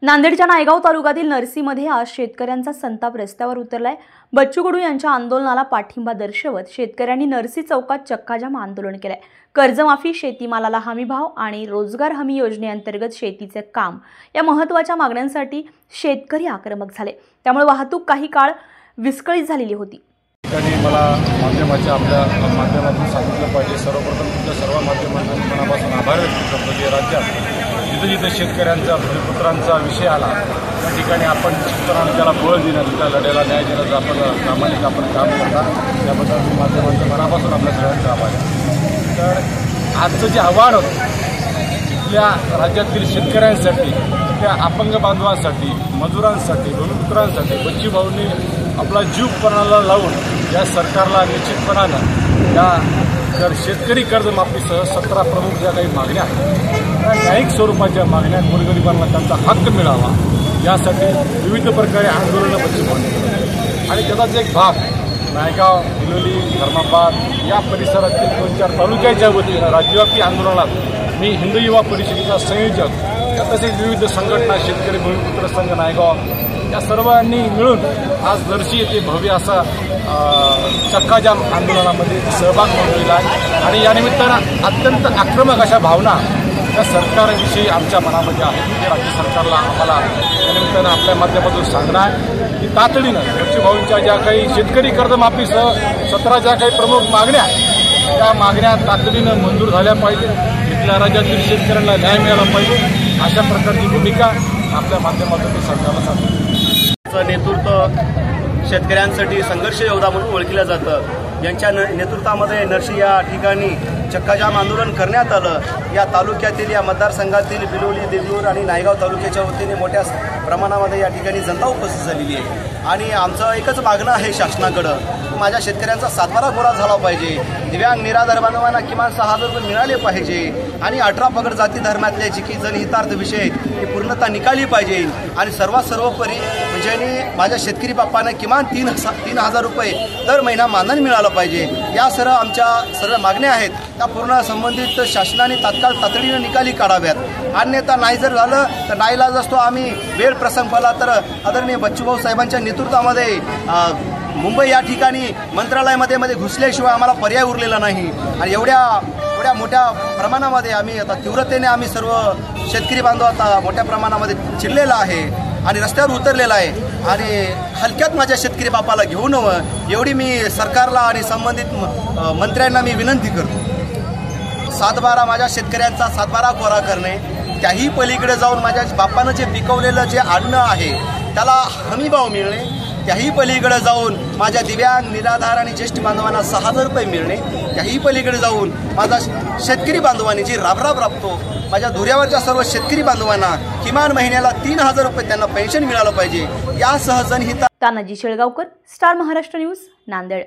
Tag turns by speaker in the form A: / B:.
A: नांदेडच्या नायगाव तालुक्यातील नरसीमध्ये आज शेतकऱ्यांचा संताप रस्त्यावर उतरलाय। बच्चू कडू यांच्या आंदोलनाला पाठिंबा दर्शवत शेतकऱ्यांनी नरसी चौकात चक्काजाम आंदोलन केलंय। कर्जमाफी, शेतीमालाला हमीभाव आणि रोजगार हमी योजनेअंतर्गत शेतीचे काम या महत्त्वाच्या मागण्यांसाठी शेतकरी आक्रमक झाले। त्यामुळे वाहतूक काही काळ विस्कळीत झालेली होती।
B: मला माध्यमाच्या आपल्या माध्यमातून सांगितलं पाहिजे, सर्वप्रथम तुमच्या सर्व माध्यमांचा मनापासून आभार व्यक्त करतो की राज्यात जिथे शेतकऱ्यांचा भूमिपुत्रांचा विषय आला त्या ठिकाणी आपण निश्चितपणे त्याला बळ देण्याचं, त्या लढ्याला न्याय देण्याचं आपण प्रामाणिक काम करता, त्याबद्दल माध्यमांच्या मनापासून आपल्या सगळ्यांचा आभार आहे। तर आजचं जे आव्हान होतं इथल्या राज्यातील शेतकऱ्यांसाठी, त्या अपंग बांधवांसाठी, मजुरांसाठी, भूमिपुत्रांसाठी बच्चू भाऊंनी आपला जीव पणाला लावून या सरकारला निश्चितपणानं या जर शेतकरी कर्जमाफीसह 17 प्रमुख ज्या काही मागण्या आहेत त्या न्यायिक स्वरूपाच्या मागण्या गोरगरिबांना त्यांचा हक्क मिळावा यासाठी विविध प्रकारे आंदोलनं बच्चू भाऊंनी केली। आणि त्याचाच एक भाग नायगाव, हिलोली, धर्माबाद या परिसरातील 2-4 तालुक्याच्या वतीनं राज्यव्यापी आंदोलनात मी हिंदू युवा परिषदेचा संयोजक, तसेच विविध संघटना, शेतकरी भूमिपुत्र संघ नायगाव या सर्वांनी मिळून आज नरसी येथे भव्य असा चक्काजाम आंदोलनामध्ये सहभाग नोंदवला आहे। आणि या निमित्तानं अत्यंत आक्रमक अशा भावना या सरकारविषयी आमच्या मनामध्ये आहेत। की राज्य सरकारला आम्हाला या निमित्तानं आपल्या माध्यमातून सांगणं आहे की तातडीनं बच्चू भाऊंच्या ज्या काही शेतकरी कर्जमाफीसह 17 ज्या काही प्रमुख मागण्या त्या मागण्या तातडीनं मंजूर झाल्या पाहिजे, इथल्या राज्यातील शेतकऱ्यांना न्याय मिळाला पाहिजे, अशा प्रकारची भूमिका आपल्या माध्यमातून सरकारला सांगतो।
C: नेतृत्व शेतकऱ्यांसाठी संघर्ष योद्धा म्हणून ओळखलं जातं। यांच्या नेतृत्वामध्ये नरसी या ठिकाणी चक्काजाम आंदोलन करण्यात आलं। या तालुक्यातील, या मतदारसंघातील बिलोली, देगलूर आणि नायगाव तालुक्याच्या वतीने मोठ्या प्रमाणामध्ये या ठिकाणी जनता उपस्थित झालेली आहे। आणि आमचं एकच मागणं आहे शासनाकडं, माझ्या शेतकऱ्यांचा सातबारा गोळा झाला पाहिजे, दिव्यांग निराधार बांधवांना किमान 6,000 रुपये मिळाले पाहिजे आणि 18 पगड जाती धर्मातले जी की जनहितार्थ विषय ही पूर्णतः निकाली पाहिजे। आणि सर्वोपरी म्हणजे माझ्या शेतकरी बाप्पांना किमान 3,000 रुपये दर महिना मानधन मिळालं पाहिजे। या आमच्या सर्व मागण्या आहेत त्या पूर्ण संबंधित शासनाने तातडीनं निकाली काढाव्यात। अन्यथा नाही जर झालं तर नाईलाज असतो आम्ही वेळ प्रसंग पाला तर आदरणीय बच्चूभाऊ साहेबांच्या नेतृत्वामध्ये मुंबई या ठिकाणी मंत्रालयामध्ये घुसल्याशिवाय आम्हाला पर्याय उरलेला नाही। आणि एवढ्या मोठ्या प्रमाणामध्ये आम्ही आता तीव्रतेने आम्ही सर्व शेतकरी बांधव आता मोठ्या प्रमाणामध्ये चिडलेला आहे आणि रस्त्यावर उतरलेला आहे। आणि हलक्यात माझ्या शेतकरी बापाला घेऊ नवं एवढी मी सरकारला आणि संबंधित मंत्र्यांना मी विनंती करतो। 7/12 माझ्या शेतकऱ्यांचा 7/12 कोरा करणे, त्याही पलीकडे जाऊन माझ्या बापानं जे पिकवलेलं जे अन्न आहे त्याला हमीभाव मिळणे, त्याही पलीकडे जाऊन माझ्या दिव्यांग, निराधार आणि ज्येष्ठ बांधवांना 6,000 रुपये मिळणे, त्याही पलीकडे जाऊन माझा शेतकरी बांधवांनी जी राबतो माझ्या धुऱ्यावरच्या सर्व शेतकरी बांधवांना किमान महिन्याला 3,000 रुपये त्यांना पेन्शन मिळालं पाहिजे। यासह जनहित
A: तानाजी शेळगावकर, स्टार महाराष्ट्र न्यूज, नांदेड।